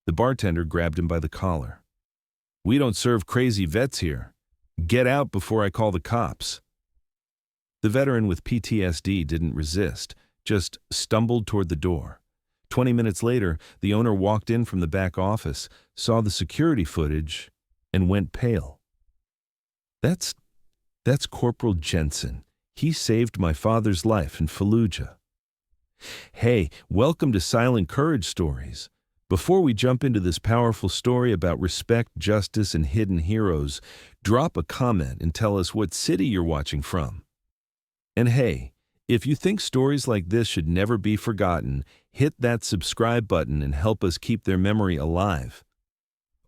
The bartender grabbed him by the collar. "We don't serve crazy vets here. Get out before I call the cops." The veteran with PTSD didn't resist, just stumbled toward the door. 20 minutes later, the owner walked in from the back office, saw the security footage, and went pale. That's Corporal Jensen. He saved my father's life in Fallujah. Hey, welcome to Silent Courage Stories. Before we jump into this powerful story about respect, justice, and hidden heroes, drop a comment and tell us what city you're watching from. And hey, if you think stories like this should never be forgotten, hit that subscribe button and help us keep their memory alive.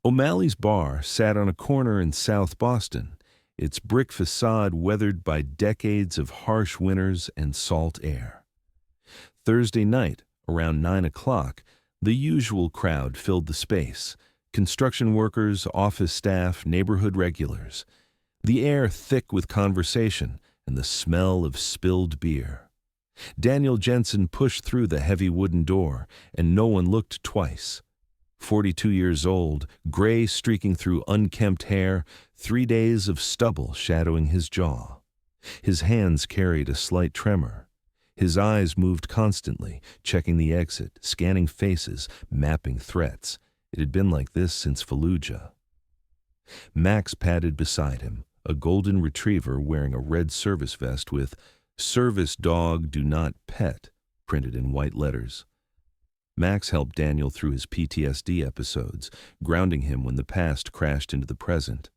O'Malley's Bar sat on a corner in South Boston, its brick facade weathered by decades of harsh winters and salt air. Thursday night, around 9 o'clock, the usual crowd filled the space: construction workers, office staff, neighborhood regulars. The air thick with conversation and the smell of spilled beer. Daniel Jensen pushed through the heavy wooden door, and no one looked twice. 42 years old, gray streaking through unkempt hair, 3 days of stubble shadowing his jaw. His hands carried a slight tremor. His eyes moved constantly, checking the exit, scanning faces, mapping threats. It had been like this since Fallujah. Max padded beside him, a golden retriever wearing a red service vest with "Service Dog Do Not Pet" printed in white letters. Max helped Daniel through his PTSD episodes, grounding him when the past crashed into the present.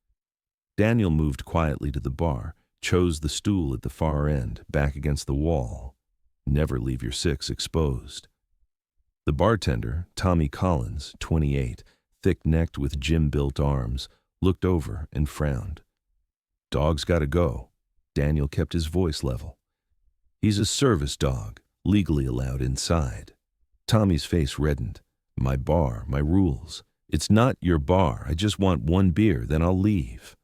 Daniel moved quietly to the bar, chose the stool at the far end, back against the wall. Never leave your six exposed. The bartender, Tommy Collins, 28, thick-necked with gym-built arms, looked over and frowned. "Dog's gotta go." Daniel kept his voice level. "He's a service dog, legally allowed inside." Tommy's face reddened. "My bar, my rules. It's not your bar. I just want one beer, then I'll leave."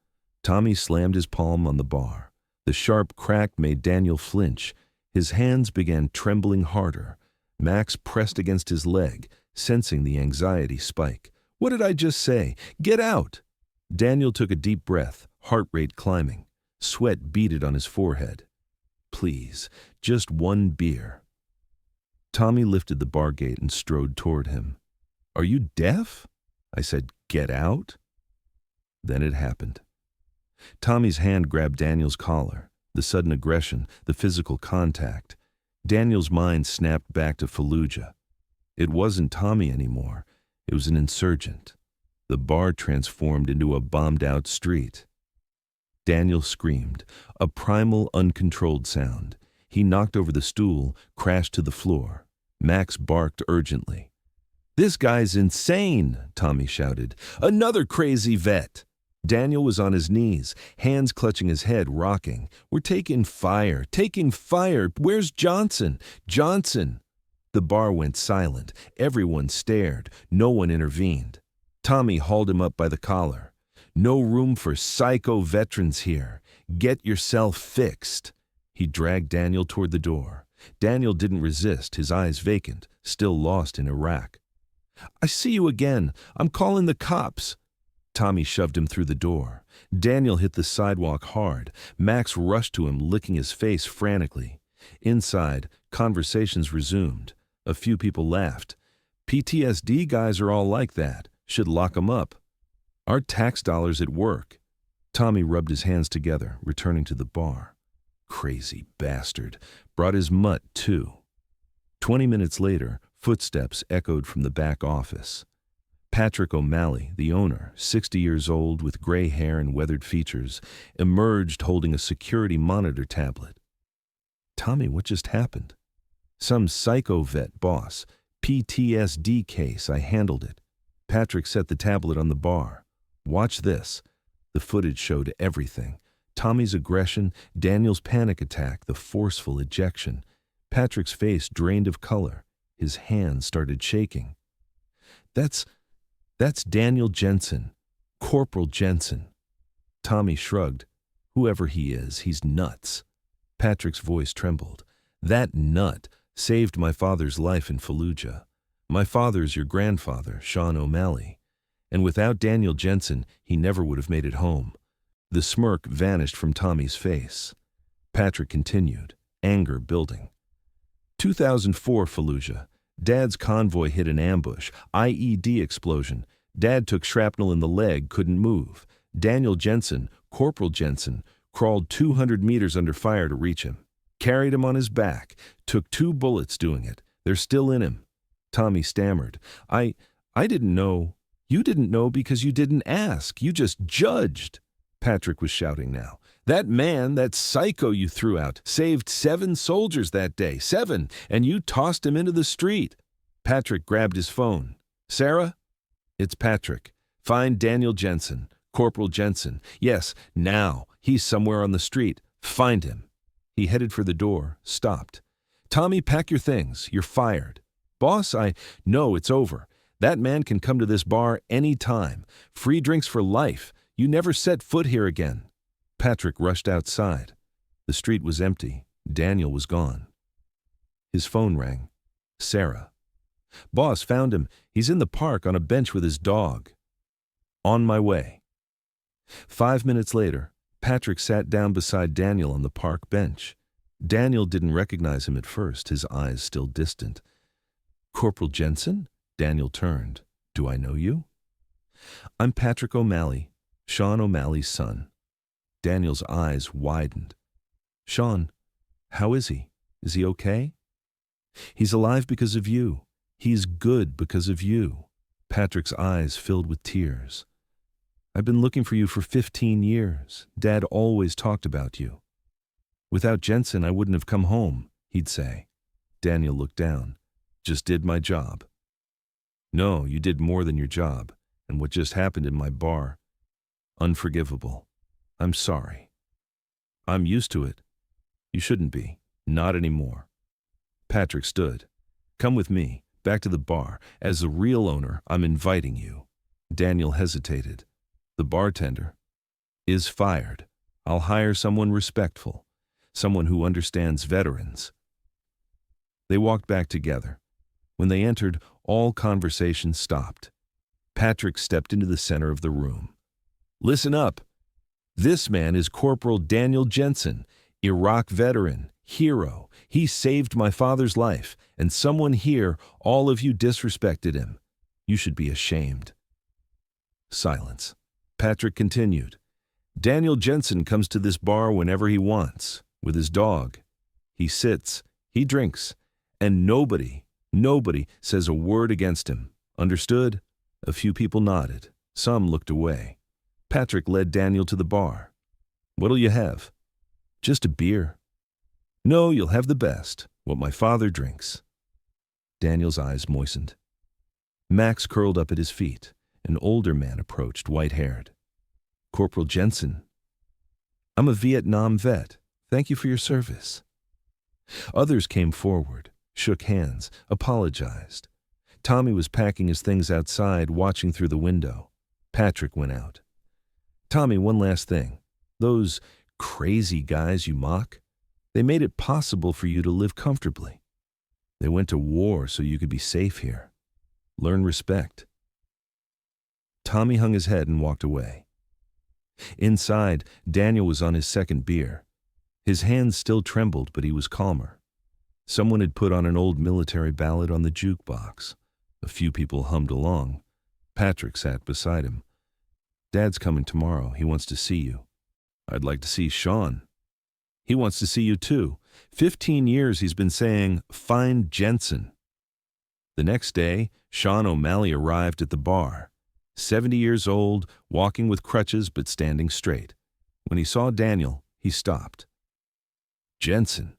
Tommy slammed his palm on the bar. The sharp crack made Daniel flinch. His hands began trembling harder. Max pressed against his leg, sensing the anxiety spike. "What did I just say? Get out!" Daniel took a deep breath, heart rate climbing. Sweat beaded on his forehead. "Please, just one beer." Tommy lifted the bar gate and strode toward him. "Are you deaf?" I said, "Get out." Then it happened. Tommy's hand grabbed Daniel's collar. The sudden aggression, the physical contact. Daniel's mind snapped back to Fallujah. It wasn't Tommy anymore. It was an insurgent. The bar transformed into a bombed-out street. Daniel screamed, a primal, uncontrolled sound. He knocked over the stool, crashed to the floor. Max barked urgently. "This guy's insane!" Tommy shouted. "Another crazy vet!" Daniel was on his knees, hands clutching his head, rocking. "We're taking fire! Taking fire! Where's Johnson? Johnson!" The bar went silent. Everyone stared. No one intervened. Tommy hauled him up by the collar. "No room for psycho veterans here. Get yourself fixed." He dragged Daniel toward the door. Daniel didn't resist, his eyes vacant, still lost in Iraq. "I see you again. I'm calling the cops." Tommy shoved him through the door. Daniel hit the sidewalk hard. Max rushed to him, licking his face frantically. Inside, conversations resumed. A few people laughed. "PTSD guys are all like that. Should lock 'em up. Our tax dollars at work." Tommy rubbed his hands together, returning to the bar. Crazy bastard. Brought his mutt, too. 20 minutes later, footsteps echoed from the back office. Patrick O'Malley, the owner, 60 years old with gray hair and weathered features, emerged holding a security monitor tablet. "Tommy, what just happened?" "Some psycho vet, boss. PTSD case, I handled it." Patrick set the tablet on the bar. "Watch this." The footage showed everything. Tommy's aggression, Daniel's panic attack, the forceful ejection. Patrick's face drained of color. His hands started shaking. That's Daniel Jensen, Corporal Jensen." Tommy shrugged. "Whoever he is, he's nuts." Patrick's voice trembled. "That nut saved my father's life in Fallujah. My father's your grandfather, Sean O'Malley. And without Daniel Jensen, he never would have made it home. The smirk vanished from Tommy's face. Patrick continued, anger building. 2004 Fallujah. Dad's convoy hit an ambush, IED explosion. Dad took shrapnel in the leg, couldn't move. Daniel Jensen, Corporal Jensen, crawled 200 meters under fire to reach him. Carried him on his back. Took 2 bullets doing it. They're still in him. Tommy stammered. I didn't know. You didn't know because you didn't ask. You just judged. Patrick was shouting now. That man, that psycho you threw out, saved 7 soldiers that day. 7, and you tossed him into the street. Patrick grabbed his phone. Sarah? It's Patrick. Find Daniel Jensen, Corporal Jensen. Yes, now. He's somewhere on the street. Find him. He headed for the door, stopped. Tommy, pack your things. You're fired. Boss, no, it's over. That man can come to this bar any time. Free drinks for life. You never set foot here again. Patrick rushed outside. The street was empty. Daniel was gone. His phone rang. Sarah. Boss, found him. He's in the park on a bench with his dog. On my way. 5 minutes later, Patrick sat down beside Daniel on the park bench. Daniel didn't recognize him at first, his eyes still distant. Corporal Jensen? Daniel turned. Do I know you? I'm Patrick O'Malley, Sean O'Malley's son. Daniel's eyes widened. Sean, how is he? Is he okay? He's alive because of you. He's good because of you. Patrick's eyes filled with tears. I've been looking for you for 15 years. Dad always talked about you. Without Jensen, I wouldn't have come home, he'd say. Daniel looked down. Just did my job. No, you did more than your job, and what just happened in my bar. Unforgivable. I'm sorry. I'm used to it. You shouldn't be. Not anymore. Patrick stood. Come with me, back to the bar. As the real owner, I'm inviting you. Daniel hesitated. The bartender is fired. I'll hire someone respectful, someone who understands veterans. They walked back together. When they entered, all conversation stopped. Patrick stepped into the center of the room. Listen up. This man is Corporal Daniel Jensen, Iraq veteran, hero. He saved my father's life, and someone here, all of you disrespected him. You should be ashamed. Silence. Patrick continued. Daniel Jensen comes to this bar whenever he wants, with his dog. He sits, he drinks, and nobody says a word against him. Understood? A few people nodded. Some looked away. Patrick led Daniel to the bar. What'll you have? Just a beer. No, you'll have the best, what my father drinks. Daniel's eyes moistened. Max curled up at his feet. An older man approached, white-haired. Corporal Jensen. I'm a Vietnam vet. Thank you for your service. Others came forward, shook hands, apologized. Tommy was packing his things outside, watching through the window. Patrick went out. Tommy, one last thing. Those crazy guys you mock, they made it possible for you to live comfortably. They went to war so you could be safe here. Learn respect. Tommy hung his head and walked away. Inside, Daniel was on his second beer. His hands still trembled, but he was calmer. Someone had put on an old military ballad on the jukebox. A few people hummed along. Patrick sat beside him. Dad's coming tomorrow. He wants to see you. I'd like to see Sean. He wants to see you too. 15 years he's been saying, find Jensen. The next day, Sean O'Malley arrived at the bar. 70 years old, walking with crutches but standing straight. When he saw Daniel, he stopped. Jensen.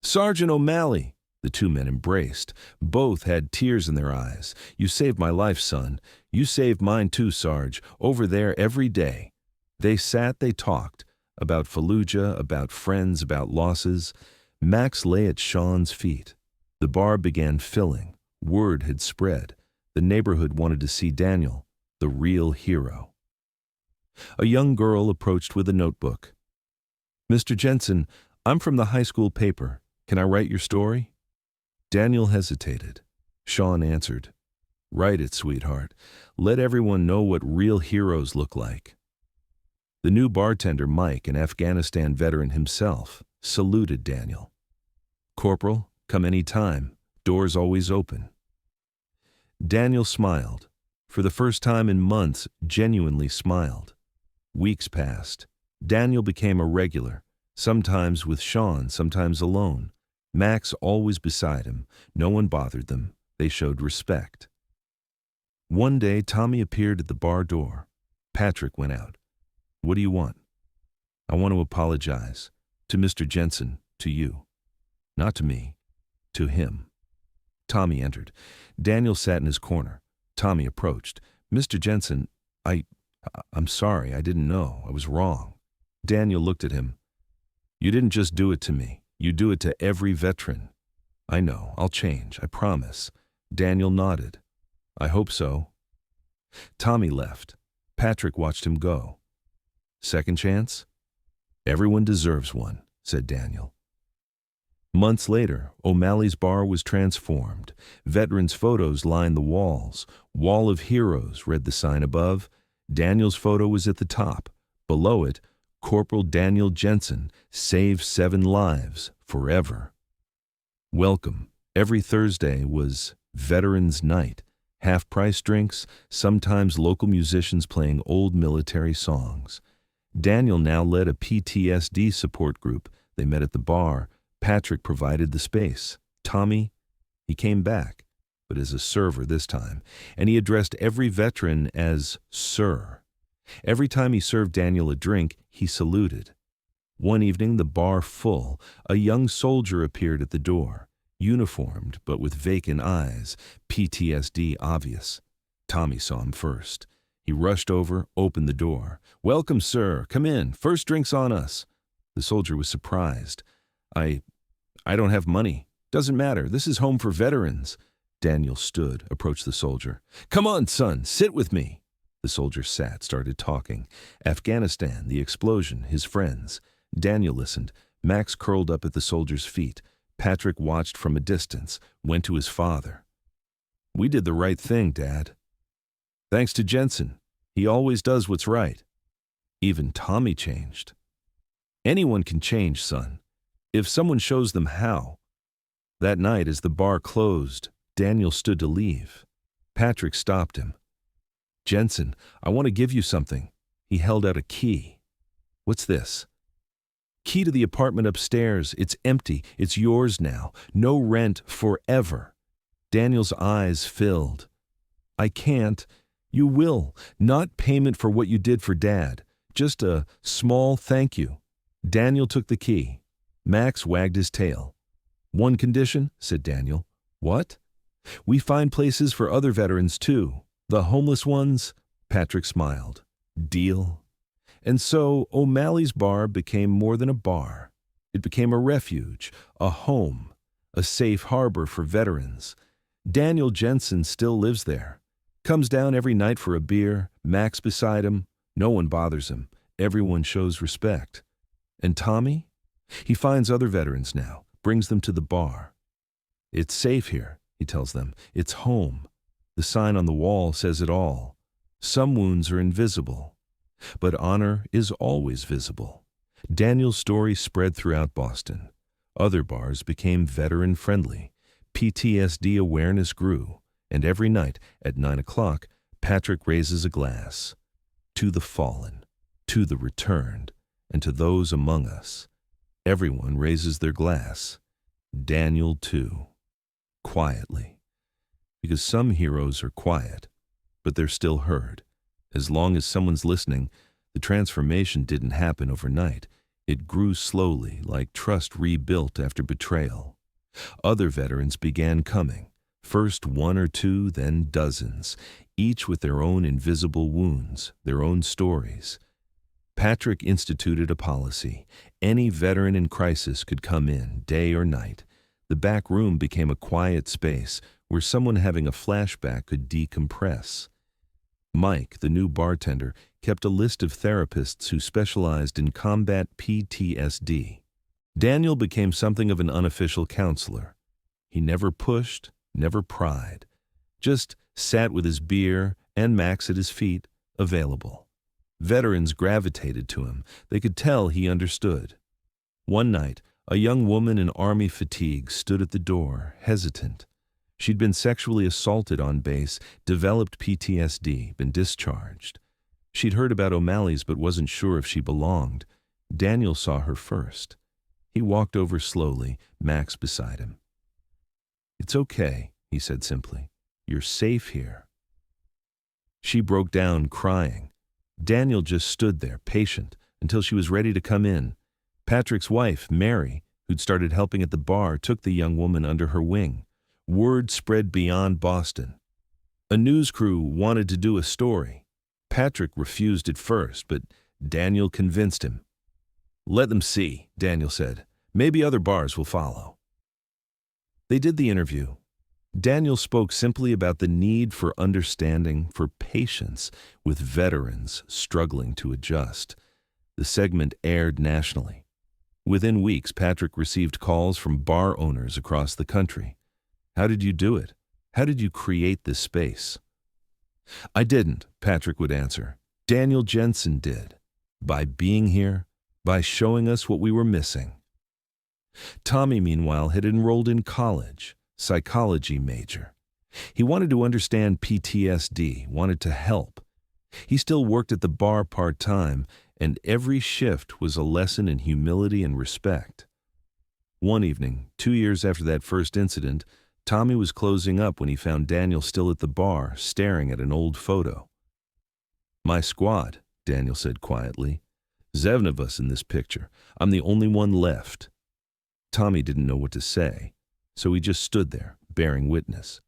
Sergeant O'Malley. The two men embraced. Both had tears in their eyes. You saved my life, son. You saved mine too, Sarge. Over there every day. They sat, they talked. About Fallujah, about friends, about losses. Max lay at Sean's feet. The bar began filling. Word had spread. The neighborhood wanted to see Daniel, the real hero. A young girl approached with a notebook. Mr. Jensen, I'm from the high school paper. Can I write your story? Daniel hesitated. Sean answered, "Write it, sweetheart. Let everyone know what real heroes look like." The new bartender, Mike, an Afghanistan veteran himself, saluted Daniel. "Corporal, come any time. Doors always open." Daniel smiled. For the first time in months, genuinely smiled. Weeks passed. Daniel became a regular, sometimes with Sean, sometimes alone. Max always beside him. No one bothered them. They showed respect. One day, Tommy appeared at the bar door. Patrick went out. "What do you want?" "I want to apologize. To Mr. Jensen, to you." "Not to me. To him." Tommy entered. Daniel sat in his corner. Tommy approached. "Mr. Jensen, I'm sorry. I didn't know. I was wrong." Daniel looked at him. "You didn't just do it to me. You do it to every veteran." "I know. I'll change. I promise." Daniel nodded. "I hope so." Tommy left. Patrick watched him go. "Second chance?" "Everyone deserves one," said Daniel. Months later, O'Malley's bar was transformed. Veterans' photos lined the walls. "Wall of Heroes," read the sign above. Daniel's photo was at the top. Below it, "Corporal Daniel Jensen, save 7 lives, forever." Welcome. Every Thursday was Veterans Night. Half-price drinks, sometimes local musicians playing old military songs. Daniel now led a PTSD support group. They met at the bar. Patrick provided the space. Tommy, he came back, but as a server this time, and he addressed every veteran as Sir. Every time he served Daniel a drink, he saluted. One evening, the bar full, a young soldier appeared at the door, uniformed but with vacant eyes, PTSD obvious. Tommy saw him first. He rushed over, opened the door. "Welcome, sir. Come in. First drink's on us." The soldier was surprised. I don't have money." "Doesn't matter. This is home for veterans." Daniel stood, approached the soldier. "Come on, son. Sit with me." The soldier sat, started talking. Afghanistan, the explosion, his friends. Daniel listened. Max curled up at the soldier's feet. Patrick watched from a distance, went to his father. "We did the right thing, Dad." "Thanks to Jensen. He always does what's right." Even Tommy changed. "Anyone can change, son, if someone shows them how." That night, as the bar closed, Daniel stood to leave. Patrick stopped him. "Jensen, I want to give you something." He held out a key. "What's this?" "Key to the apartment upstairs. It's empty. It's yours now. No rent forever." Daniel's eyes filled. "I can't." "You will. Not payment for what you did for Dad. Just a small thank you." Daniel took the key. Max wagged his tail. "One condition," said Daniel. "What?" "We find places for other veterans, too. The homeless ones." Patrick smiled. "Deal." And so O'Malley's bar became more than a bar. It became a refuge, a home, a safe harbor for veterans. Daniel Jensen still lives there. Comes down every night for a beer, Max beside him. No one bothers him. Everyone shows respect. And Tommy? He finds other veterans now, brings them to the bar. "It's safe here," he tells them. "It's home." The sign on the wall says it all. Some wounds are invisible, but honor is always visible. Daniel's story spread throughout Boston. Other bars became veteran-friendly. PTSD awareness grew, and every night at 9 o'clock, Patrick raises a glass. To the fallen, to the returned, and to those among us. Everyone raises their glass. Daniel too. Quietly. Because some heroes are quiet, but they're still heard. As long as someone's listening, the transformation didn't happen overnight. It grew slowly, like trust rebuilt after betrayal. Other veterans began coming, first 1 or 2, then dozens, each with their own invisible wounds, their own stories. Patrick instituted a policy. Any veteran in crisis could come in, day or night. The back room became a quiet space where someone having a flashback could decompress. Mike, the new bartender, kept a list of therapists who specialized in combat PTSD. Daniel became something of an unofficial counselor. He never pushed, never pried. Just sat with his beer and Max at his feet, available. Veterans gravitated to him. They could tell he understood. One night, a young woman in Army fatigue stood at the door, hesitant. She'd been sexually assaulted on base, developed PTSD, been discharged. She'd heard about O'Malley's but wasn't sure if she belonged. Daniel saw her first. He walked over slowly, Max beside him. "It's okay," he said simply. "You're safe here." She broke down, crying. Daniel just stood there, patient, until she was ready to come in. Patrick's wife, Mary, who'd started helping at the bar, took the young woman under her wing. Word spread beyond Boston. A news crew wanted to do a story. Patrick refused at first, but Daniel convinced him. "Let them see," Daniel said. "Maybe other bars will follow." They did the interview. Daniel spoke simply about the need for understanding, for patience with veterans struggling to adjust. The segment aired nationally. Within weeks, Patrick received calls from bar owners across the country. "How did you do it? How did you create this space?" "I didn't," Patrick would answer. "Daniel Jensen did. By being here, by showing us what we were missing." Tommy, meanwhile, had enrolled in college, psychology major. He wanted to understand PTSD, wanted to help. He still worked at the bar part-time, and every shift was a lesson in humility and respect. One evening, 2 years after that first incident, Tommy was closing up when he found Daniel still at the bar, staring at an old photo. "My squad," Daniel said quietly. "Seven of us in this picture. I'm the only one left." Tommy didn't know what to say, so he just stood there, bearing witness.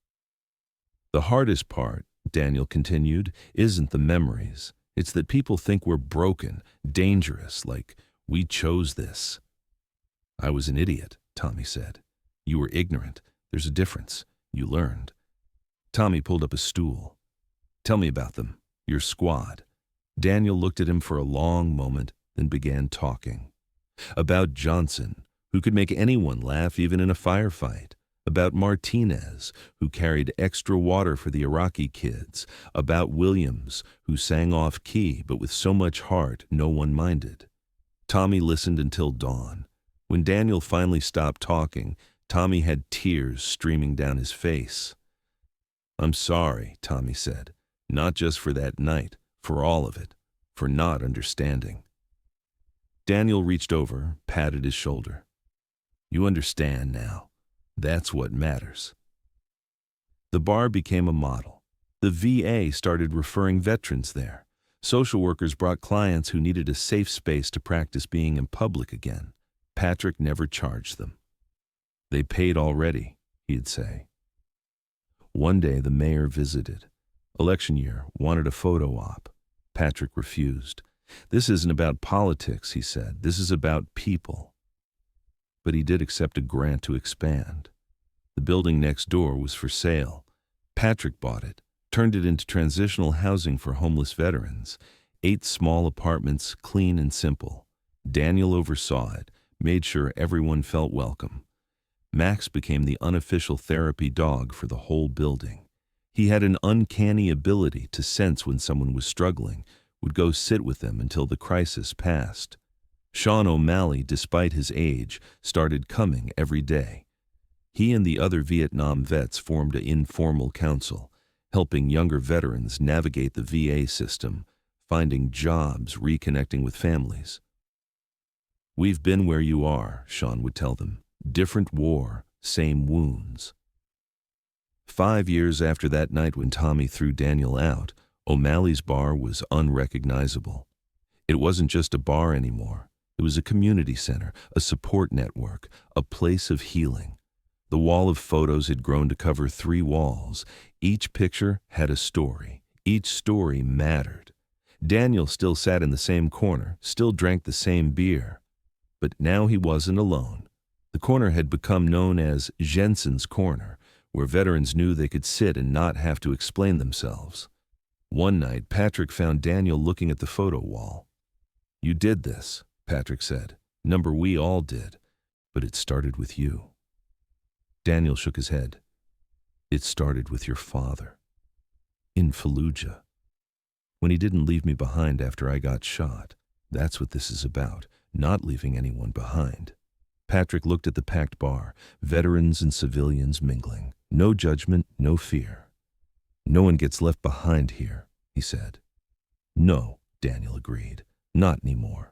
"The hardest part," Daniel continued, "isn't the memories. It's that people think we're broken, dangerous, like we chose this." "I was an idiot," Tommy said. "You were ignorant. There's a difference. You learned." Tommy pulled up a stool. "Tell me about them, your squad." Daniel looked at him for a long moment, then began talking. About Johnson, who could make anyone laugh even in a firefight. About Martinez, who carried extra water for the Iraqi kids. About Williams, who sang off-key but with so much heart no one minded. Tommy listened until dawn. When Daniel finally stopped talking, Tommy had tears streaming down his face. "I'm sorry," Tommy said, "not just for that night, for all of it, for not understanding." Daniel reached over, patted his shoulder. "You understand now. That's what matters." The bar became a model. The VA started referring veterans there. Social workers brought clients who needed a safe space to practice being in public again. Patrick never charged them. "They paid already," he'd say. One day the mayor visited. Election year, wanted a photo op. Patrick refused. "This isn't about politics," he said. "This is about people." But he did accept a grant to expand. The building next door was for sale. Patrick bought it, turned it into transitional housing for homeless veterans. 8 small apartments, clean and simple. Daniel oversaw it, made sure everyone felt welcome. Max became the unofficial therapy dog for the whole building. He had an uncanny ability to sense when someone was struggling, would go sit with them until the crisis passed. Sean O'Malley, despite his age, started coming every day. He and the other Vietnam vets formed an informal council, helping younger veterans navigate the VA system, finding jobs, reconnecting with families. "We've been where you are," Sean would tell them. "Different war, same wounds." 5 years after that night when Tommy threw Daniel out, O'Malley's bar was unrecognizable. It wasn't just a bar anymore. It was a community center, a support network, a place of healing. The wall of photos had grown to cover 3 walls. Each picture had a story. Each story mattered. Daniel still sat in the same corner, still drank the same beer. But now he wasn't alone. The corner had become known as Jensen's Corner, where veterans knew they could sit and not have to explain themselves. One night, Patrick found Daniel looking at the photo wall. "You did this," Patrick said. "Number we all did. But it started with you." Daniel shook his head. It started with your father. In Fallujah. When he didn't leave me behind after I got shot. That's what this is about, not leaving anyone behind. Patrick looked at the packed bar, veterans and civilians mingling. No judgment, no fear. No one gets left behind here, he said. No, Daniel agreed. Not anymore.